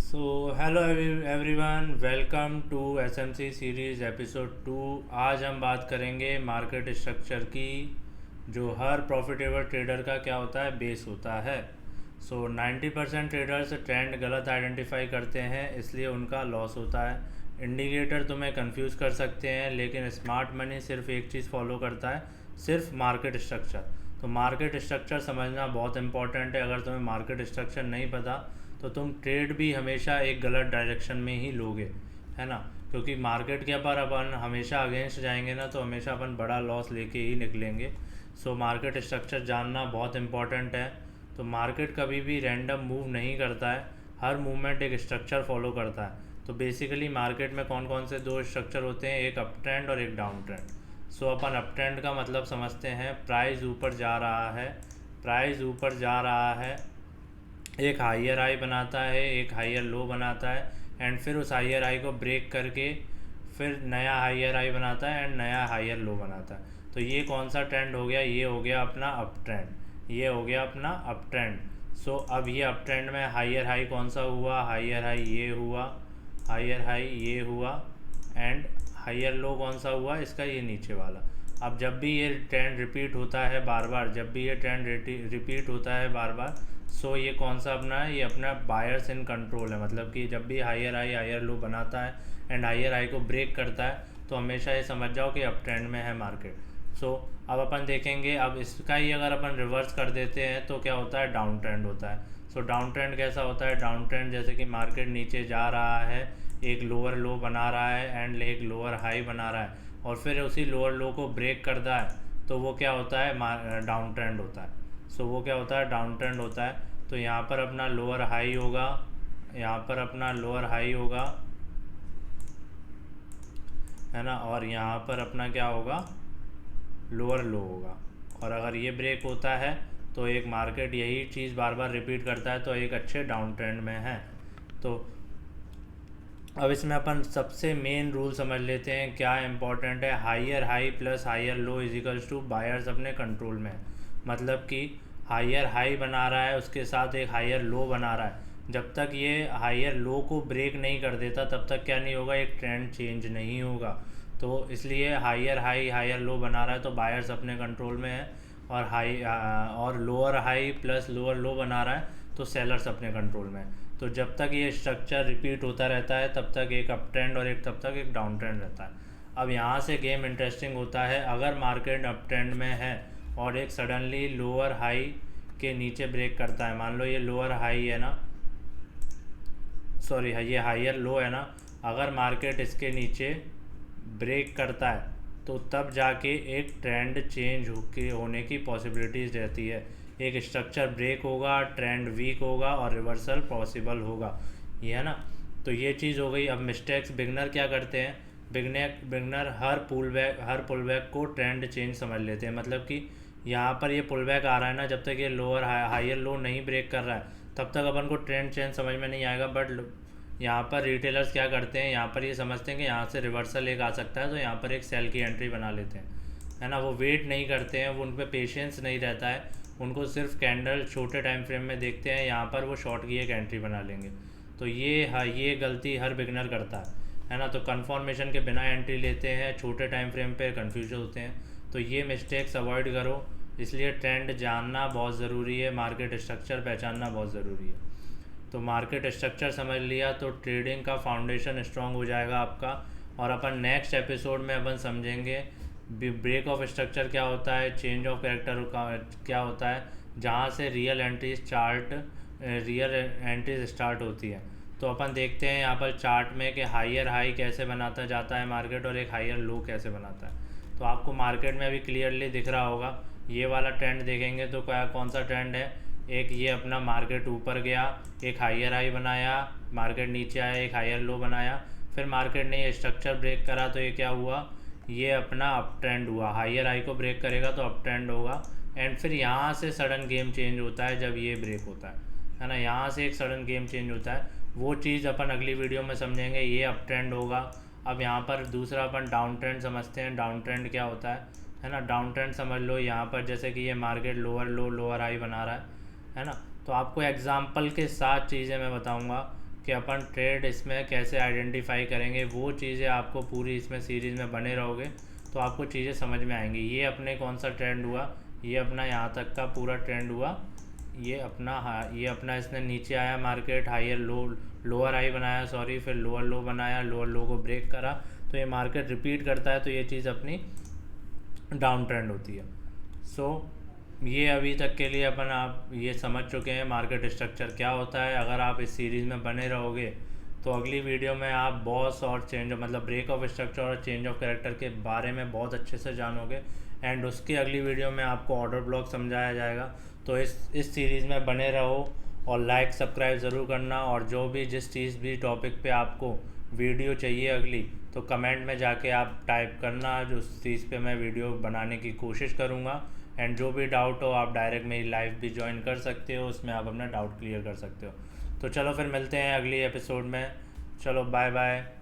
So hello everyone, welcome to SMC series episode 2। आज हम बात करेंगे मार्केट स्ट्रक्चर की, जो हर प्रॉफिटेबल ट्रेडर का क्या होता है, बेस होता है। 90% ट्रेडर्स ट्रेंड गलत आइडेंटिफाई करते हैं, इसलिए उनका लॉस होता है। इंडिकेटर तुम्हें कंफ्यूज कर सकते हैं, लेकिन स्मार्ट मनी सिर्फ एक चीज़ फॉलो करता है, सिर्फ मार्केट स्ट्रक्चर। तो मार्केट स्ट्रक्चर समझना बहुत इंपॉर्टेंट है। अगर तुम्हें मार्केट स्ट्रक्चर नहीं पता तो तुम ट्रेड भी हमेशा एक गलत डायरेक्शन में ही लोगे, है ना। क्योंकि मार्केट के पर अपन हमेशा अगेंस्ट जाएंगे ना, तो हमेशा अपन बड़ा लॉस लेके ही निकलेंगे। मार्केट स्ट्रक्चर जानना बहुत इंपॉर्टेंट है। तो मार्केट कभी भी रैंडम मूव नहीं करता है, हर मूवमेंट एक स्ट्रक्चर फॉलो करता है। तो बेसिकली मार्केट में कौन कौन से दो स्ट्रक्चर होते हैं, एक अप ट्रेंड और एक डाउन ट्रेंड। अपन अप ट्रेंड का मतलब समझते हैं, प्राइस ऊपर जा रहा है, प्राइस ऊपर जा रहा है, एक हाइयर हाई बनाता है, एक हाइयर लो बनाता है, एंड फिर उस हाइयर हाई को ब्रेक करके फिर नया हाइयर हाई बनाता है एंड नया हाइयर लो बनाता है। तो ये कौन सा ट्रेंड हो गया, ये हो गया अपना अप ट्रेंड, ये हो गया अपना अप ट्रेंड। अब ये अप ट्रेंड में हाइयर हाई कौन सा हुआ, हाइयर हाई ये हुआ, हाइयर हाई ये हुआ, एंड हाइयर लो कौन सा हुआ, इसका ये नीचे वाला। अब जब भी ये ट्रेंड रिपीट होता है बार बार, जब भी ये ट्रेंड रिपीट होता है बार बार, ये कौन सा अपना है, ये अपना बायर्स इन कंट्रोल है। मतलब कि जब भी हाइयर हाई हाइयर लो बनाता है एंड हाइयर हाई को ब्रेक करता है, तो हमेशा ये समझ जाओ कि अप ट्रेंड में है मार्केट। अब अपन देखेंगे, अब इसका ही अगर अपन रिवर्स कर देते हैं तो क्या होता है, डाउन ट्रेंड होता है। डाउन ट्रेंड कैसा होता है, डाउन ट्रेंड जैसे कि मार्केट नीचे जा रहा है, एक लोअर लो बना रहा है एंड एक लोअर हाई बना रहा है, और फिर उसी लोअर लो को ब्रेक करता है, तो वो क्या होता है, डाउन ट्रेंड होता है। वो क्या होता है, डाउन ट्रेंड होता है। तो यहाँ पर अपना लोअर हाई होगा, यहाँ पर अपना लोअर हाई होगा, है ना, और यहाँ पर अपना क्या होगा, लोअर लो होगा। और अगर ये ब्रेक होता है तो एक मार्केट यही चीज़ बार बार रिपीट करता है, तो एक अच्छे डाउन ट्रेंड में है। तो अब इसमें अपन सबसे मेन रूल समझ लेते हैं, क्या इंपॉर्टेंट है, higher high plus higher low is equals to buyers अपने कंट्रोल में है। मतलब कि हाइयर हाई बना रहा है, उसके साथ एक हाइयर लो बना रहा है, जब तक ये हाइयर लो को ब्रेक नहीं कर देता तब तक क्या नहीं होगा, एक ट्रेंड चेंज नहीं होगा। तो इसलिए हाइयर हाई हाइयर लो बना रहा है तो बायर्स अपने कंट्रोल में है, और लोअर हाई प्लस लोअर लो बना रहा है तो सेलर्स अपने कंट्रोल में है। तो जब तक ये स्ट्रक्चर रिपीट होता रहता है तब तक एक अप ट्रेंड और एक तब तक एक डाउन ट्रेंड रहता है। अब यहाँ से गेम इंटरेस्टिंग होता है, अगर मार्केट अप ट्रेंड में है और एक सडनली लोअर हाई के नीचे ब्रेक करता है, मान लो ये लोअर हाई है ना, सॉरी ये हाइयर लो है ना, अगर मार्केट इसके नीचे ब्रेक करता है तो तब जाके एक ट्रेंड चेंज होने की पॉसिबिलिटीज़ रहती है। एक स्ट्रक्चर ब्रेक होगा, ट्रेंड वीक होगा और रिवर्सल पॉसिबल होगा, ये है ना। तो ये चीज़ हो गई। अब मिस्टेक्स बिगनर क्या करते हैं, बिगनर हर पुल बैक को ट्रेंड चेंज समझ लेते हैं। मतलब कि यहाँ पर ये पुल बैक आ रहा है ना, जब तक ये लोअर हाइयर लो नहीं ब्रेक कर रहा है तब तक अपन को ट्रेंड चेंज समझ में नहीं आएगा। बट यहाँ पर रिटेलर्स क्या करते हैं, यहाँ पर ये समझते हैं कि यहाँ से रिवर्सल एक आ सकता है, तो यहाँ पर एक सेल की एंट्री बना लेते हैं, है ना। वो वेट नहीं करते हैं, वो उन पर पेशेंस नहीं रहता है, उनको सिर्फ कैंडल छोटे टाइम फ्रेम में देखते हैं, यहाँ पर वो शॉर्ट की एक एंट्री बना लेंगे। तो ये गलती हर बिगनर करता है ना। तो कन्फर्मेशन के बिना एंट्री लेते हैं, छोटे टाइम फ्रेम पे कंफ्यूज होते हैं। तो ये मिस्टेक्स अवॉइड करो। इसलिए ट्रेंड जानना बहुत ज़रूरी है, मार्केट स्ट्रक्चर पहचानना बहुत ज़रूरी है। तो मार्केट स्ट्रक्चर समझ लिया तो ट्रेडिंग का फाउंडेशन स्ट्रांग हो जाएगा आपका। और अपन नेक्स्ट एपिसोड में अपन समझेंगे ब्रेक ऑफ स्ट्रक्चर क्या होता है, चेंज ऑफ कैरेक्टर का क्या होता है, जहाँ से रियल एंट्रीज स्टार्ट होती है। तो अपन देखते हैं यहाँ पर चार्ट में कि हाइयर हाई कैसे बनाता जाता है मार्केट और एक हाइयर लो कैसे बनाता है। तो आपको मार्केट में अभी क्लियरली दिख रहा होगा, ये वाला ट्रेंड देखेंगे तो क्या कौन सा ट्रेंड है, एक ये अपना मार्केट ऊपर गया, एक हाइयर हाई बनाया, मार्केट नीचे आया, एक हाइयर लो बनाया, फिर मार्केट ने ये स्ट्रक्चर ब्रेक करा तो ये क्या हुआ, ये अपना अप ट्रेंड हुआ। हाइयर हाई को ब्रेक करेगा तो अप ट्रेंड होगा, एंड फिर यहाँ से सडन गेम चेंज होता है जब ये ब्रेक होता है ना। यहाँ से एक सडन गेम चेंज होता है, वो चीज़ अपन अगली वीडियो में समझेंगे। ये अप ट्रेंड होगा। अब यहाँ पर दूसरा अपन डाउन ट्रेंड समझते हैं, डाउन ट्रेंड क्या होता है ना। डाउन ट्रेंड समझ लो, यहाँ पर जैसे कि ये मार्केट लोअर लो लोअर हाई बना रहा है ना। तो आपको एग्जाम्पल के साथ चीज़ें मैं बताऊँगा कि अपन ट्रेड इसमें कैसे आइडेंटिफाई करेंगे, वो चीज़ें आपको पूरी इसमें सीरीज़ में बने रहोगे तो आपको चीज़ें समझ में आएंगी। ये अपने कौन सा ट्रेंड हुआ, ये अपना यहाँ तक का पूरा ट्रेंड हुआ, ये अपना इसने नीचे आया market, higher low, lower high बनाया सॉरी, फिर लोअर लो बनाया, लोअर लो को ब्रेक करा, तो ये मार्केट रिपीट करता है तो ये चीज़ अपनी डाउन ट्रेंड होती है। सो ये अभी तक के लिए अपन आप ये समझ चुके हैं मार्केट स्ट्रक्चर क्या होता है। अगर आप इस सीरीज़ में बने रहोगे तो अगली वीडियो में आप बॉस और चेंज मतलब ब्रेक ऑफ स्ट्रक्चर और चेंज ऑफ कैरेक्टर के बारे में बहुत अच्छे से जानोगे। एंड उसकी अगली वीडियो में आपको ऑर्डर ब्लॉक समझाया जाएगा। तो इस सीरीज़ में बने रहो और लाइक सब्सक्राइब ज़रूर करना। और जो भी जिस चीज़ भी टॉपिक पे आपको वीडियो चाहिए अगली, तो कमेंट में जाके आप टाइप करना, जो उस चीज़ पे मैं वीडियो बनाने की कोशिश करूँगा। एंड जो भी डाउट हो आप डायरेक्ट मेरी लाइव भी ज्वाइन कर सकते हो, उसमें आप अपना डाउट क्लियर कर सकते हो। तो चलो फिर मिलते हैं अगली एपिसोड में। चलो बाय बाय।